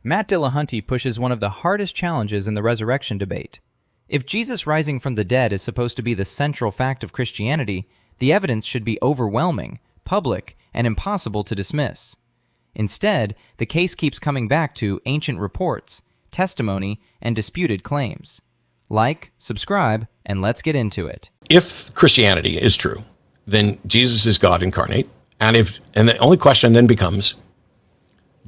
Matt Dillahunty pushes one of the hardest challenges in the resurrection debate. If Jesus rising from the dead is supposed to be the central fact of Christianity, the evidence should be overwhelming, public, and impossible to dismiss. Instead, the case keeps coming back to ancient reports, testimony, and disputed claims. Like, subscribe, and let's get into it. If Christianity is true, then Jesus is God incarnate. And the only question then becomes,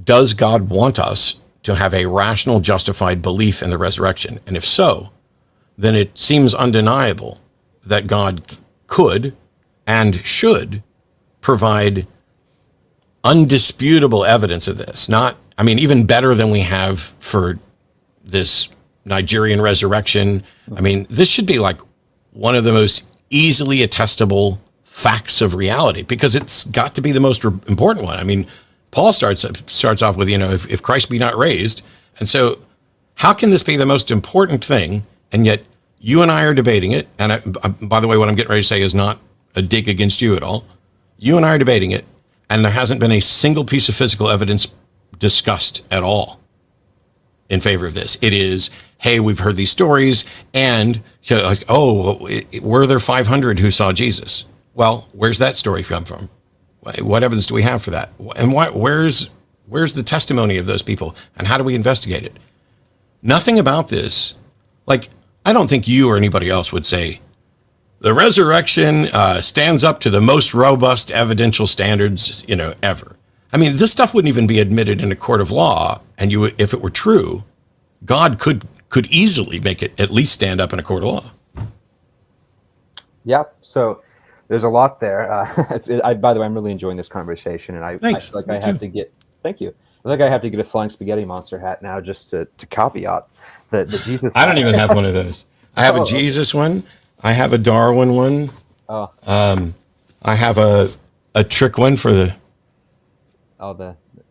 does God want us to have a rational, justified belief in the resurrection? And if so, then it seems undeniable that God could and should provide undisputable evidence of this. Even better than we have for this Nigerian resurrection. This should be like one of the most easily attestable facts of reality, because it's got to be the most important one. Paul starts off with, if Christ be not raised. And so how can this be the most important thing? And yet you and I are debating it. And by the way, what I'm getting ready to say is not a dig against you at all. You and I are debating it, and there hasn't been a single piece of physical evidence discussed at all in favor of this. It is, hey, we've heard these stories, and were there 500 who saw Jesus? Well, where's that story come from? What evidence do we have for that? And where's the testimony of those people? And how do we investigate it? Nothing about this. I don't think you or anybody else would say the resurrection stands up to the most robust evidential standards, ever. This stuff wouldn't even be admitted in a court of law. And if it were true, God could easily make it at least stand up in a court of law. Yep. So there's a lot there. By the way, I'm really enjoying this conversation, and Thanks. I have to get. Thank you. I think I have to get a Flying Spaghetti Monster hat now, just to caveat the Jesus. I don't even have one of those. I have a Jesus one. I have a Darwin one. Oh. I have a trick one for the.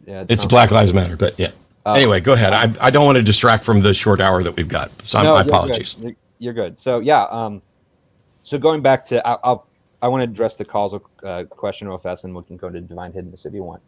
It's Black Lives Matter, but yeah. Anyway, go ahead. I don't want to distract from the short hour that we've got, so my apologies. You're good. So yeah. So going back to, I want to address the causal question real fast, and we can go to divine hiddenness if you want.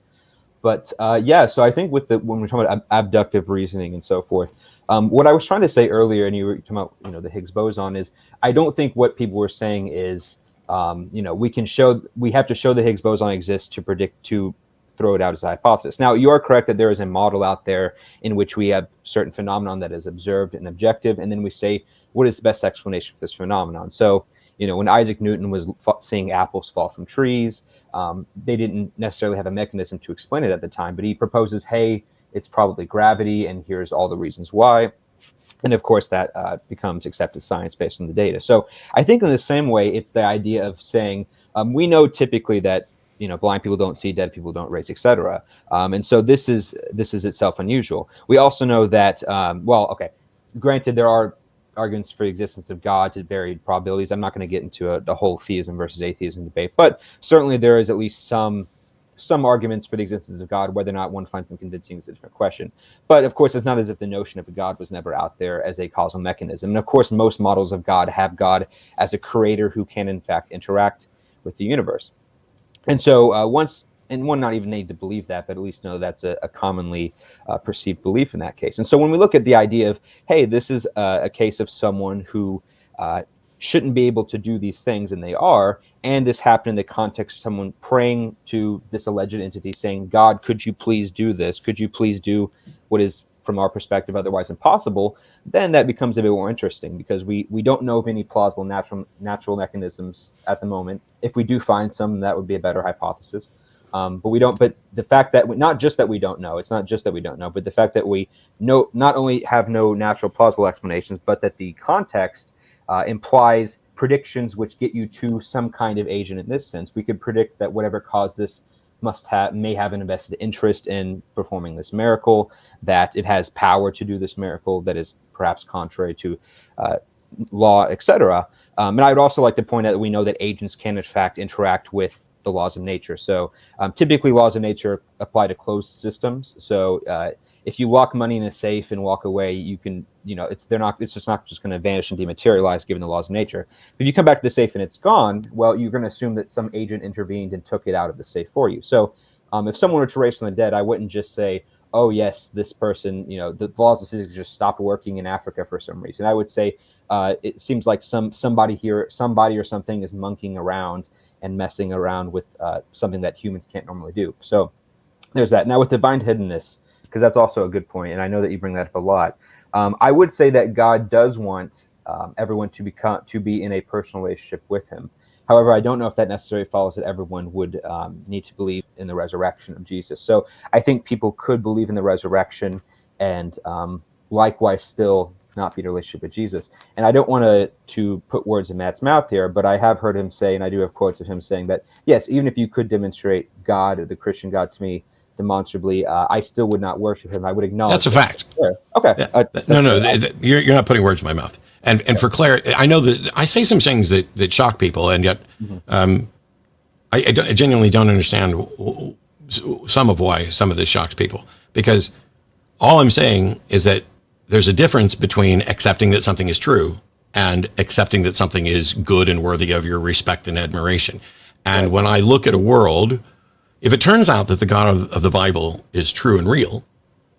But so I think when we're talking about abductive reasoning and so forth, what I was trying to say earlier, and you were talking about the Higgs boson, is I don't think what people were saying is we have to show the Higgs boson exists to throw it out as a hypothesis. Now, you are correct that there is a model out there in which we have certain phenomenon that is observed and objective, and then we say, what is the best explanation for this phenomenon? So, when Isaac Newton was seeing apples fall from trees, they didn't necessarily have a mechanism to explain it at the time, but he proposes, hey, it's probably gravity, and here's all the reasons why. And of course, that becomes accepted science based on the data. So I think in the same way, it's the idea of saying, we know typically that blind people don't see, dead people don't raise, etc. And so this is itself unusual. We also know that, granted, there are arguments for the existence of God to varied probabilities. I'm not going to get into the whole theism versus atheism debate, but certainly there is at least some arguments for the existence of God. Whether or not one finds them convincing is a different question. But of course, it's not as if the notion of a God was never out there as a causal mechanism. And of course, most models of God have God as a creator who can in fact interact with the universe. And so one not even need to believe that, but at least know that's a commonly perceived belief in that case. And so when we look at the idea of, hey, this is a case of someone who shouldn't be able to do these things, and they are, and this happened in the context of someone praying to this alleged entity saying, God, could you please do this? Could you please do what is, from our perspective, otherwise impossible? Then that becomes a bit more interesting, because we don't know of any plausible natural mechanisms at the moment. If we do find some, that would be a better hypothesis. But we don't. But the fact that not just that we don't know, it's not just that we don't know, but the fact that we know not only have no natural plausible explanations, but that the context implies predictions which get you to some kind of agent. In this sense, we could predict that whatever caused this may have an invested interest in performing this miracle, that it has power to do this miracle that is perhaps contrary to law, etc. And I would also like to point out that we know that agents can in fact interact with the laws of nature. So typically laws of nature apply to closed systems. So if you lock money in a safe and walk away, you can, it's just not just going to vanish and dematerialize given the laws of nature. If you come back to the safe and it's gone, well, you're going to assume that some agent intervened and took it out of the safe for you. So if someone were to raise from the dead, I wouldn't just say, oh yes, this person, the laws of physics just stopped working in Africa for some reason. I would say it seems like somebody or something is monkeying around and messing around with something that humans can't normally do. So there's that. Now with divine hiddenness, because that's also a good point, and I know that you bring that up a lot. I would say that God does want everyone to be in a personal relationship with him. However, I don't know if that necessarily follows that everyone would need to believe in the resurrection of Jesus. So I think people could believe in the resurrection and likewise still not be in a relationship with Jesus. And I don't want to put words in Matt's mouth here, but I have heard him say, and I do have quotes of him saying that, yes, even if you could demonstrate God or the Christian God to me demonstrably, I still would not worship him. I would acknowledge that's a fact. Okay. Yeah. You're not putting words in my mouth. And for clarity, I know that I say some things that shock people, and yet I genuinely don't understand some of why some of this shocks people. Because all I'm saying is that there's a difference between accepting that something is true and accepting that something is good and worthy of your respect and admiration. And when I look at a world, if it turns out that the God of the Bible is true and real,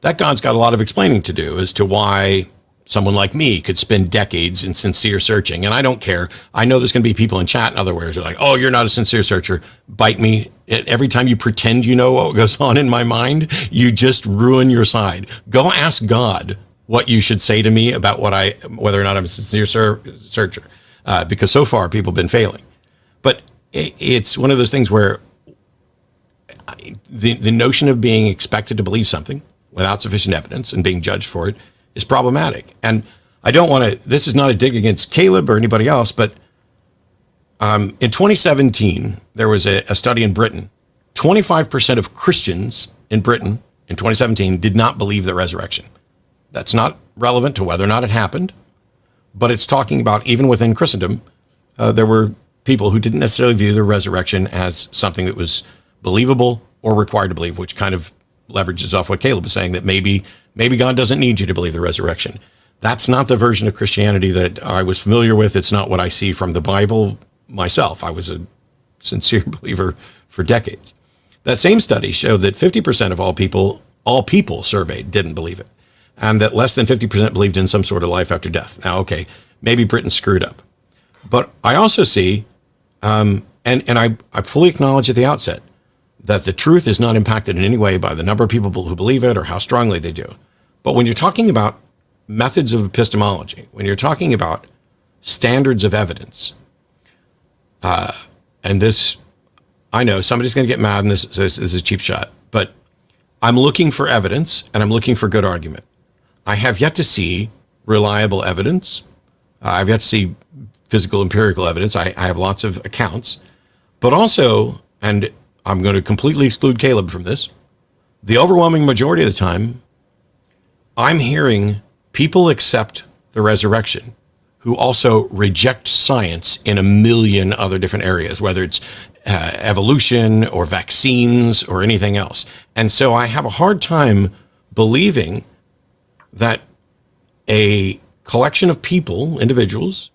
that God's got a lot of explaining to do as to why someone like me could spend decades in sincere searching. And I don't care. I know there's going to be people in chat and other who are like, oh, you're not a sincere searcher. Bite me. Every time you pretend you know what goes on in my mind, you just ruin your side. Go ask God what you should say to me about whether or not I'm a sincere searcher. Because so far people have been failing. But it's one of those things where the notion of being expected to believe something without sufficient evidence and being judged for it is problematic. And I don't want to, this is not a dig against Caleb or anybody else, but in 2017, there was a study in Britain. 25% of Christians in Britain in 2017 did not believe the resurrection. That's not relevant to whether or not it happened, but it's talking about even within Christendom, there were people who didn't necessarily view the resurrection as something that was believable or required to believe, which kind of leverages off what Caleb is saying, that maybe God doesn't need you to believe the resurrection. That's not the version of Christianity that I was familiar with. It's not what I see from the Bible myself. I was a sincere believer for decades. That same study showed that 50% of all people surveyed didn't believe it, and that less than 50% believed in some sort of life after death. Now, okay, maybe Britain screwed up. But I also see, and I fully acknowledge at the outset, that the truth is not impacted in any way by the number of people who believe it or how strongly they do. But when you're talking about methods of epistemology, when you're talking about standards of evidence, and this, I know somebody's going to get mad and this is a cheap shot, but I'm looking for evidence and I'm looking for good argument. I have yet to see reliable evidence. I've yet to see physical empirical evidence. I have lots of accounts, but also, and I'm going to completely exclude Caleb from this, the overwhelming majority of the time, I'm hearing people accept the resurrection who also reject science in a million other different areas, whether it's evolution or vaccines or anything else. And so I have a hard time believing that a collection of people, individuals,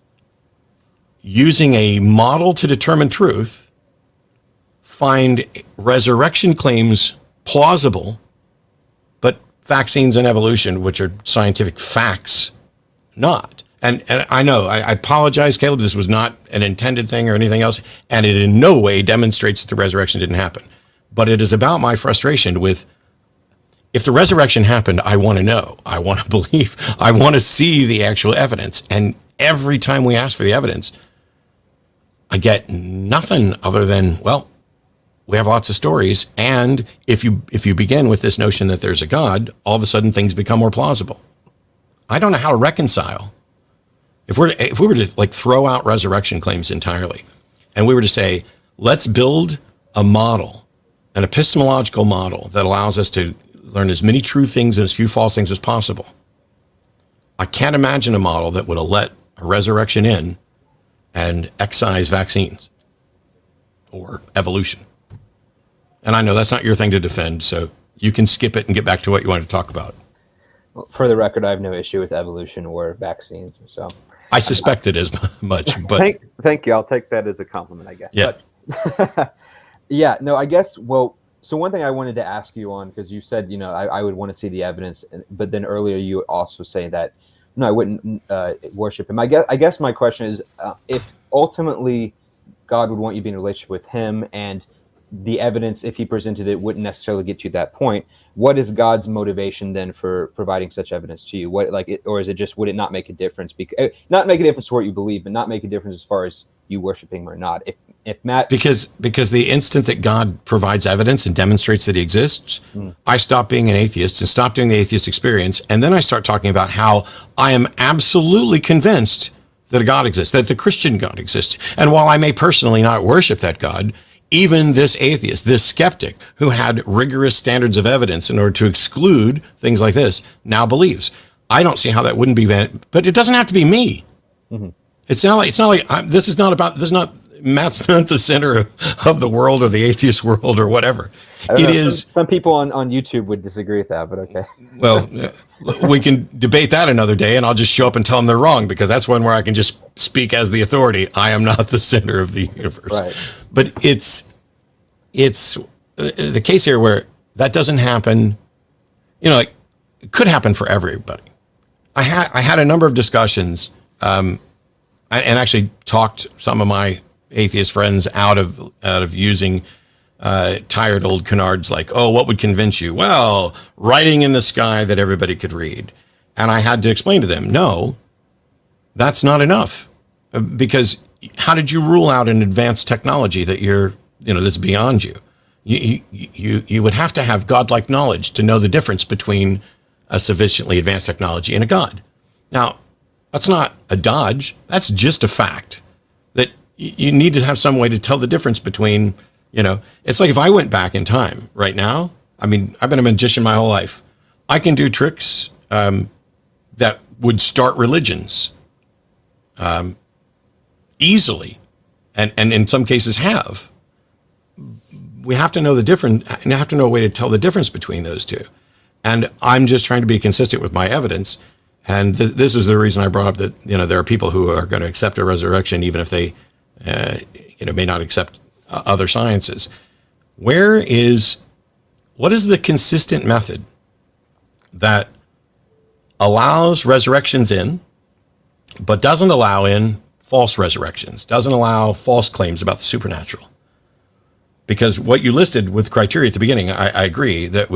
using a model to determine truth, find resurrection claims plausible, but vaccines and evolution, which are scientific facts, not. And I know, I apologize, Caleb, this was not an intended thing or anything else, and it in no way demonstrates that the resurrection didn't happen. But it is about my frustration with, if the resurrection happened, I want to know, I want to believe, I want to see the actual evidence. And every time we ask for the evidence, I get nothing other than, well, we have lots of stories, and if you begin with this notion that there's a God, all of a sudden things become more plausible. I don't know how to reconcile. If we were to like throw out resurrection claims entirely, and we were to say, let's build a model, an epistemological model that allows us to learn as many true things and as few false things as possible. I can't imagine a model that would have let a resurrection in and excise vaccines or evolution. And I know that's not your thing to defend, so you can skip it and get back to what you wanted to talk about. Well, for the record, I have no issue with evolution or vaccines. So I suspected as much, but thank you. I'll take that as a compliment, I guess. Yeah. But, yeah. No, I guess. Well, So one thing I wanted to ask you on, because you said, I would want to see the evidence, but then earlier you also say that, no, I wouldn't worship him. I guess my question is, if ultimately God would want you to be in a relationship with him, and the evidence, if he presented it, wouldn't necessarily get you to that point, what is God's motivation then for providing such evidence to you? Or is it just, would it not make a difference? Not make a difference for what you believe, but not make a difference as far as you worshiping him or not. If Matt, because the instant that God provides evidence and demonstrates that he exists, I stop being an atheist and stop doing the atheist experience, and then I start talking about how I am absolutely convinced that a God exists, that the Christian God exists. And while I may personally not worship that God, even this atheist, this skeptic who had rigorous standards of evidence in order to exclude things like this, now believes. I don't see how that wouldn't be, but it doesn't have to be me. Mm-hmm. It's not like Matt's not the center of the world or the atheist world or whatever. It is. Some people on YouTube would disagree with that, but okay. Well, we can debate that another day, and I'll just show up and tell them they're wrong, because that's one where I can just speak as the authority. I am not the center of the universe. Right. But it's the case here where that doesn't happen. It could happen for everybody. I had a number of discussions, and actually talked some of my atheist friends out of using tired old canards like, oh, what would convince you? Well, writing in the sky that everybody could read. And I had to explain to them, no, that's not enough. Because how did you rule out an advanced technology that that's beyond you? You would have to have godlike knowledge to know the difference between a sufficiently advanced technology and a god. Now, that's not a dodge. That's just a fact that you need to have some way to tell the difference between, it's like if I went back in time right now, I mean, I've been a magician my whole life. I can do tricks that would start religions easily, and in some cases have. We have to know the difference, and you have to know a way to tell the difference between those two. And I'm just trying to be consistent with my evidence. And this is the reason I brought up that, there are people who are going to accept a resurrection, even if they, may not accept other sciences. What is the consistent method that allows resurrections in, but doesn't allow in false resurrections, doesn't allow false claims about the supernatural? Because what you listed with criteria at the beginning, I agree that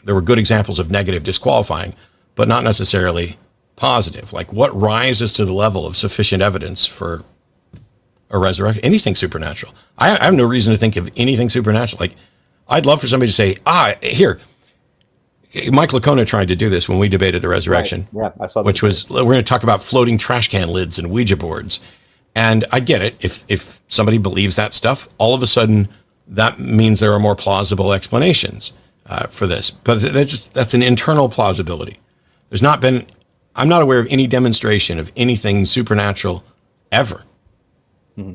there were good examples of negative disqualifying, but not necessarily positive. Like, what rises to the level of sufficient evidence for a resurrection? Anything supernatural. I have no reason to think of anything supernatural. Like, I'd love for somebody to say, here, Mike Lacona tried to do this when we debated the resurrection. Right. Yeah, I saw that. Which was, we're going to talk about floating trash can lids and Ouija boards. And I get it. If somebody believes that stuff, all of a sudden that means there are more plausible explanations for this. But that's an internal plausibility. I'm not aware of any demonstration of anything supernatural ever. Mm-hmm.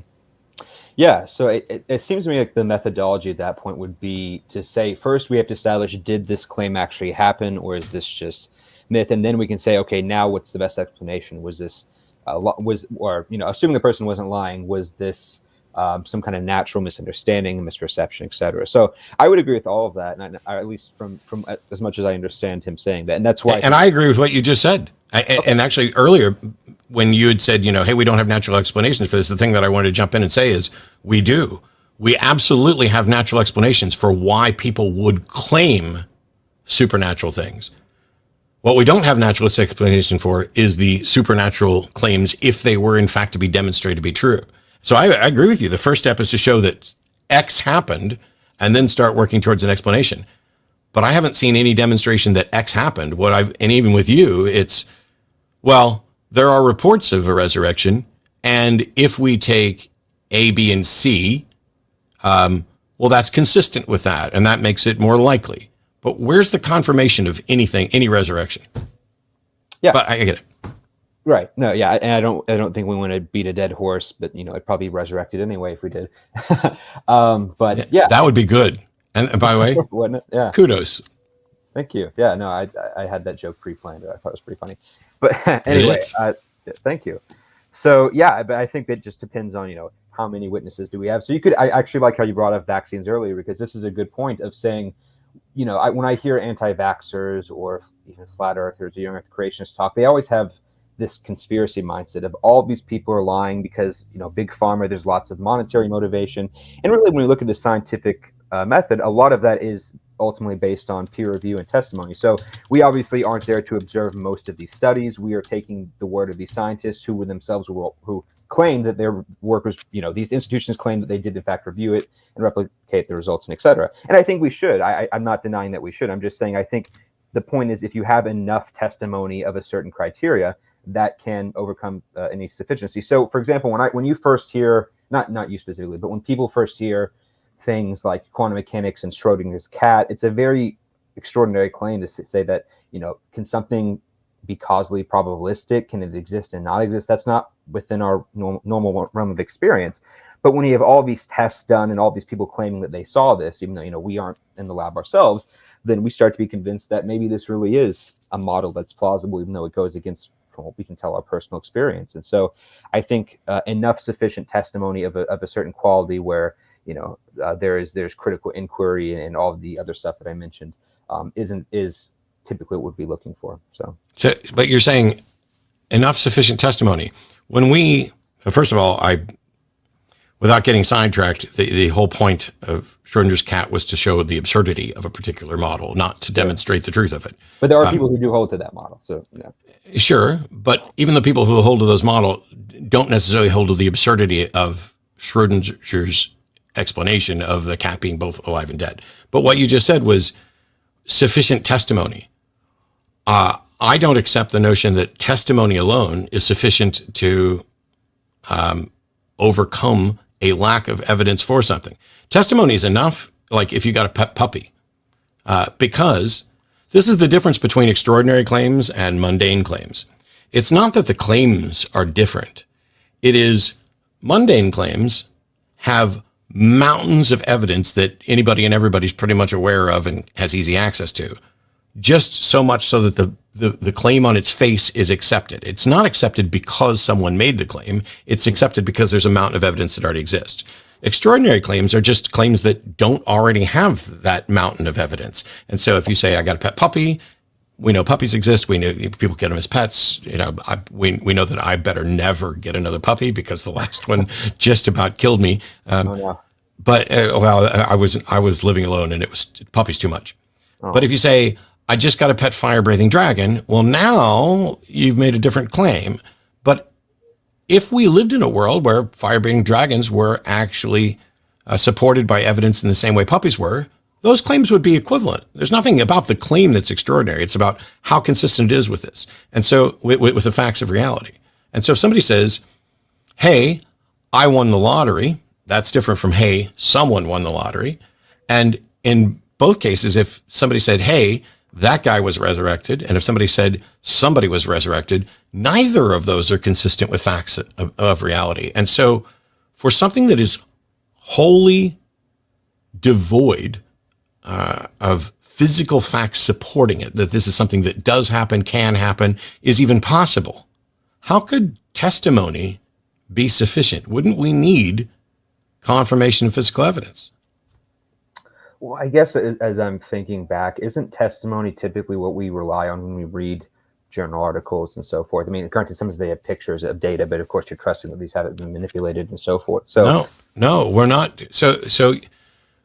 Yeah, so it seems to me like the methodology at that point would be to say, first we have to establish, did this claim actually happen, or is this just myth? And then we can say, okay, now what's the best explanation? Was this, assuming the person wasn't lying, was this some kind of natural misunderstanding, misperception, etc.? So I would agree with all of that, and at least from as much as I understand him saying that, and that's why. And I agree with what you just said. And actually, earlier when you had said, hey, we don't have natural explanations for this, the thing that I wanted to jump in and say is, we do. We absolutely have natural explanations for why people would claim supernatural things. What we don't have natural explanation for is the supernatural claims, if they were in fact to be demonstrated to be true. So I agree with you. The first step is to show that X happened and then start working towards an explanation. But I haven't seen any demonstration that X happened. And even with you, it's, well, there are reports of a resurrection, and if we take A, B, and C, well, that's consistent with that, and that makes it more likely. But where's the confirmation of anything, any resurrection? Yeah, but I get it. Right. No. Yeah. And I don't think we want to beat a dead horse, but it'd probably be resurrected anyway if we did. But yeah, that would be good. And by the way, wouldn't it? Yeah. Kudos. Thank you. Yeah. No, I had that joke pre-planned. I thought it was pretty funny. But anyway, thank you. So yeah, but I think that just depends on how many witnesses do we have? So I actually like how you brought up vaccines earlier, because this is a good point of saying, when I hear anti-vaxxers or even flat earthers or young earth creationists talk, they always have this conspiracy mindset of all these people are lying because, big pharma, there's lots of monetary motivation. And really, when we look at the scientific method, a lot of that is ultimately based on peer review and testimony. So we obviously aren't there to observe most of these studies. We are taking the word of these scientists who themselves who claim that their work was, these institutions claim that they did in fact review it and replicate the results, and et cetera. And I think we should. I'm not denying that we should. I'm just saying I think the point is, if you have enough testimony of a certain criteria, that can overcome any sufficiency. So, for example, when you first hear, not you specifically, but when people first hear things like quantum mechanics and Schrodinger's cat, it's a very extraordinary claim to say that, can something be causally probabilistic? Can it exist and not exist? That's not within our normal realm of experience. But when you have all these tests done and all these people claiming that they saw this, even though, we aren't in the lab ourselves, then we start to be convinced that maybe this really is a model that's plausible, even though it goes against, from what we can tell, our personal experience. And so I think enough sufficient testimony of a certain quality where, there's critical inquiry and all of the other stuff that I mentioned is typically what we'd be looking for. So, but you're saying enough sufficient testimony. First of all, without getting sidetracked, the whole point of Schrodinger's cat was to show the absurdity of a particular model, not to demonstrate the truth of it. But there are people who do hold to that model. So, Sure, but even the people who hold to those models don't necessarily hold to the absurdity of Schrodinger's explanation of the cat being both alive and dead. But what you just said was sufficient testimony. I don't accept the notion that testimony alone is sufficient to overcome a lack of evidence for something. Testimony is enough, like if you got a pet puppy, because this is the difference between extraordinary claims and mundane claims. It's not that the claims are different. It is mundane claims have mountains of evidence that anybody and everybody's pretty much aware of and has easy access to, just so much so that the claim on its face is accepted. It's not accepted because someone made the claim. It's accepted because there's a mountain of evidence that already exists. Extraordinary claims are just claims that don't already have that mountain of evidence. And so if you say, I got a pet puppy, we know puppies exist. We know people get them as pets. We know that I better never get another puppy because the last one just about killed me. But I was living alone and it was puppies too much. But if you say, I just got a pet fire-breathing dragon, well, now you've made a different claim. But if we lived in a world where fire-breathing dragons were actually supported by evidence in the same way puppies were, those claims would be equivalent. There's nothing about the claim that's extraordinary. It's about how consistent it is with this. And so with the facts of reality. And so if somebody says, hey, I won the lottery, that's different from, hey, someone won the lottery. And in both cases, if somebody said, hey, that guy was resurrected, and if somebody said somebody was resurrected, neither of those are consistent with facts of reality. And so for something that is wholly devoid of physical facts supporting it, that this is something that does happen, can happen, is even possible, how could testimony be sufficient? Wouldn't we need confirmation of physical evidence? Well, I guess as I'm thinking back, isn't testimony typically what we rely on when we read journal articles and so forth? I mean, granted, sometimes they have pictures of data, but of course you're trusting that these haven't been manipulated and so forth. So no, we're not. So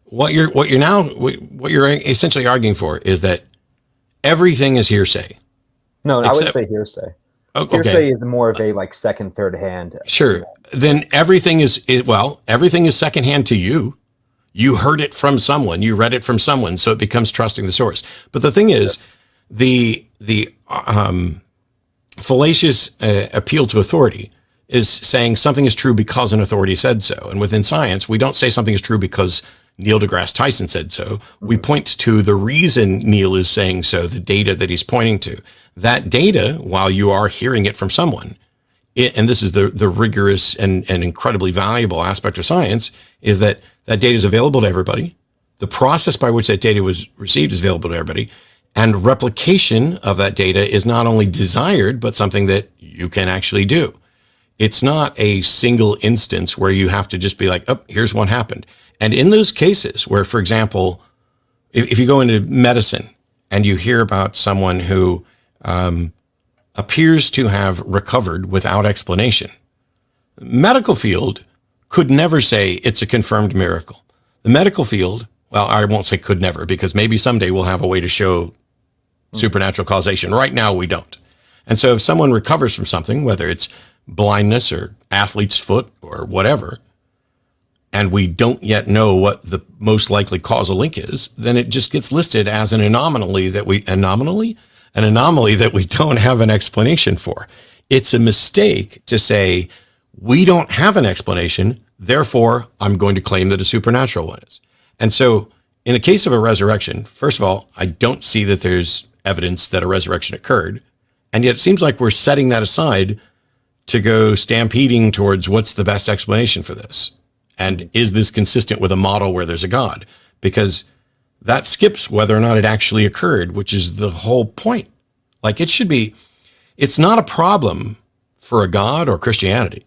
what you're essentially arguing for is that everything is hearsay. No, I wouldn't say hearsay. Okay. Hearsay is more of a second, third hand. Sure. Then everything is secondhand to you. You heard it from someone, you read it from someone, so it becomes trusting the source. But the thing is, the fallacious appeal to authority is saying something is true because an authority said so. And within science, we don't say something is true because Neil deGrasse Tyson said so. We point to the reason Neil is saying so, the data that he's pointing to. That data, while you are hearing it from someone, and this is the rigorous and incredibly valuable aspect of science, is that data is available to everybody. The process by which that data was received is available to everybody. And replication of that data is not only desired, but something that you can actually do. It's not a single instance where you have to just be like, oh, here's what happened. And in those cases where, for example, if you go into medicine and you hear about someone who appears to have recovered without explanation, the medical field could never say it's a confirmed miracle. The medical field, well, I won't say could never, because maybe someday we'll have a way to show supernatural causation. Right now, we don't. And so if someone recovers from something, whether it's blindness or athlete's foot or whatever, and we don't yet know what the most likely causal link is, then it just gets listed as an anomaly that we don't have an explanation for. It's a mistake to say, we don't have an explanation, therefore I'm going to claim that a supernatural one is. And so in the case of a resurrection, first of all, I don't see that there's evidence that a resurrection occurred. And yet it seems like we're setting that aside to go stampeding towards what's the best explanation for this. And is this consistent with a model where there's a God? Because that skips whether or not it actually occurred, which is the whole point. Like it's not a problem for a God or Christianity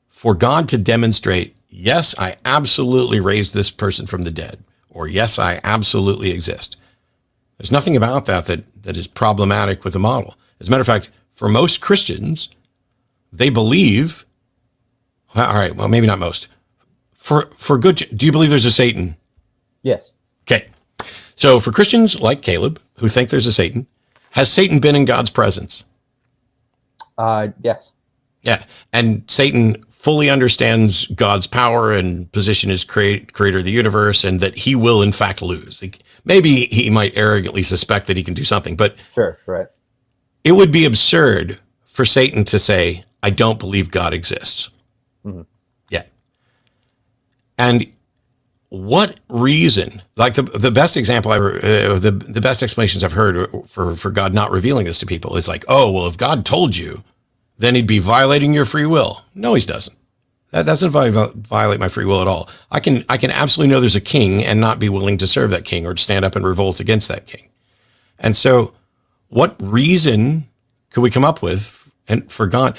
for God to demonstrate, yes, I absolutely raised this person from the dead, or yes, I absolutely exist. There's nothing about that is problematic with the model. As a matter of fact, for most Christians, they believe, all right, well, maybe not most. For good, do you believe there's a Satan? Yes. Okay. So for Christians like Caleb, who think there's a Satan, has Satan been in God's presence? Yes. Yeah. And Satan fully understands God's power and position as creator of the universe, and that he will in fact lose. Maybe he might arrogantly suspect that he can do something, but sure, right. It would be absurd for Satan to say, I don't believe God exists. Mm-hmm. Yeah. And what reason, like the best example the best explanations I've heard for God not revealing this to people is like, oh, well, if God told you, then he'd be violating your free will. No, he doesn't. That doesn't violate my free will at all. I can absolutely know there's a king and not be willing to serve that king or to stand up and revolt against that king. And so what reason could we come up with and for God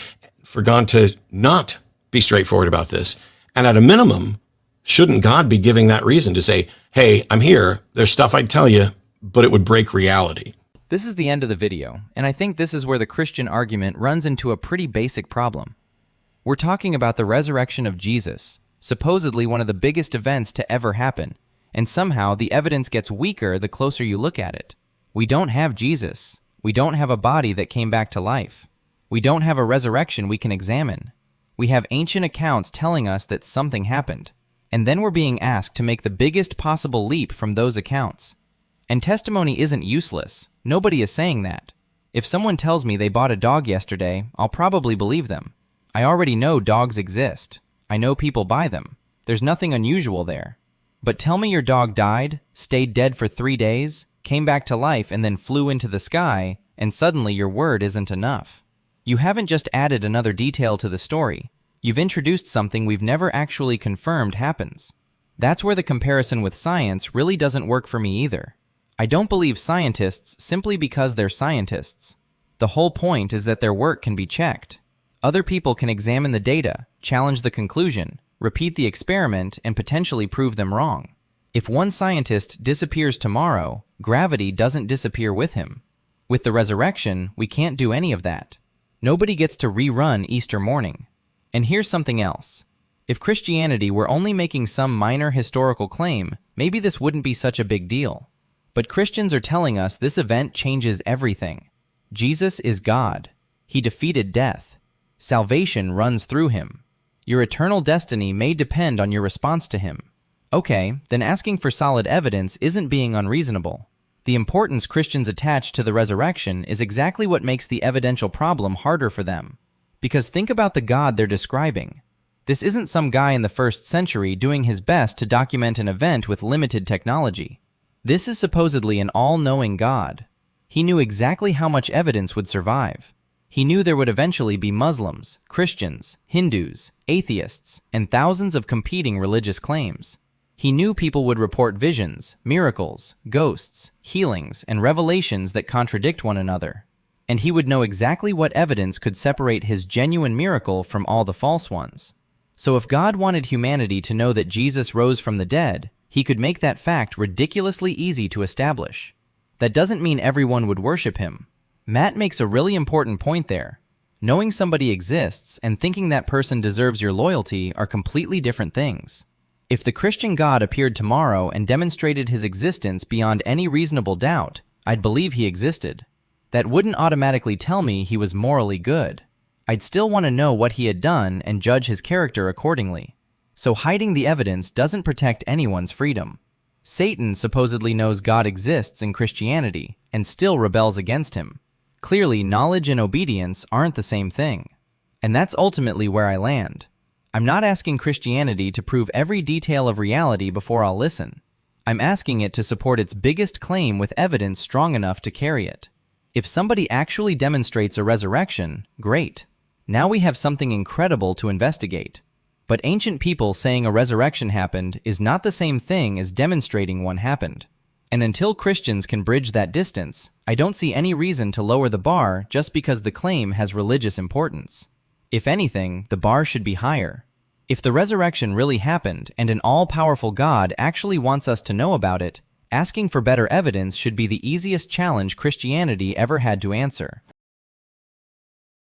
to not be straightforward about this? And at a minimum, shouldn't God be giving that reason to say, hey, I'm here, there's stuff I'd tell you, but it would break reality? This is the end of the video, and I think this is where the Christian argument runs into a pretty basic problem. We're talking about the resurrection of Jesus, supposedly one of the biggest events to ever happen, and somehow the evidence gets weaker the closer you look at it. We don't have Jesus. We don't have a body that came back to life. We don't have a resurrection we can examine. We have ancient accounts telling us that something happened, and then we're being asked to make the biggest possible leap from those accounts. And testimony isn't useless. Nobody is saying that. If someone tells me they bought a dog yesterday, I'll probably believe them. I already know dogs exist. I know people buy them. There's nothing unusual there. But tell me your dog died, stayed dead for 3 days, came back to life, and then flew into the sky, and suddenly your word isn't enough. You haven't just added another detail to the story. You've introduced something we've never actually confirmed happens. That's where the comparison with science really doesn't work for me either. I don't believe scientists simply because they're scientists. The whole point is that their work can be checked. Other people can examine the data, challenge the conclusion, repeat the experiment, and potentially prove them wrong. If one scientist disappears tomorrow, gravity doesn't disappear with him. With the resurrection, we can't do any of that. Nobody gets to rerun Easter morning. And here's something else. If Christianity were only making some minor historical claim, maybe this wouldn't be such a big deal. But Christians are telling us this event changes everything. Jesus is God. He defeated death. Salvation runs through him. Your eternal destiny may depend on your response to him. Okay, then asking for solid evidence isn't being unreasonable. The importance Christians attach to the resurrection is exactly what makes the evidential problem harder for them. Because think about the God they're describing. This isn't some guy in the 1st century doing his best to document an event with limited technology. This is supposedly an all-knowing God. He knew exactly how much evidence would survive. He knew there would eventually be Muslims, Christians, Hindus, atheists, and thousands of competing religious claims. He knew people would report visions, miracles, ghosts, healings, and revelations that contradict one another. and he would know exactly what evidence could separate his genuine miracle from all the false ones. So if God wanted humanity to know that Jesus rose from the dead, he could make that fact ridiculously easy to establish. That doesn't mean everyone would worship him. Matt makes a really important point there. Knowing somebody exists and thinking that person deserves your loyalty are completely different things. If the Christian God appeared tomorrow and demonstrated his existence beyond any reasonable doubt, I'd believe he existed. That wouldn't automatically tell me he was morally good. I'd still want to know what he had done and judge his character accordingly. So hiding the evidence doesn't protect anyone's freedom. Satan supposedly knows God exists in Christianity and still rebels against him. Clearly, knowledge and obedience aren't the same thing. And that's ultimately where I land. I'm not asking Christianity to prove every detail of reality before I'll listen. I'm asking it to support its biggest claim with evidence strong enough to carry it. If somebody actually demonstrates a resurrection, great. Now we have something incredible to investigate. But ancient people saying a resurrection happened is not the same thing as demonstrating one happened. And until Christians can bridge that distance, I don't see any reason to lower the bar just because the claim has religious importance. If anything, the bar should be higher. If the resurrection really happened and an all-powerful God actually wants us to know about it, asking for better evidence should be the easiest challenge Christianity ever had to answer.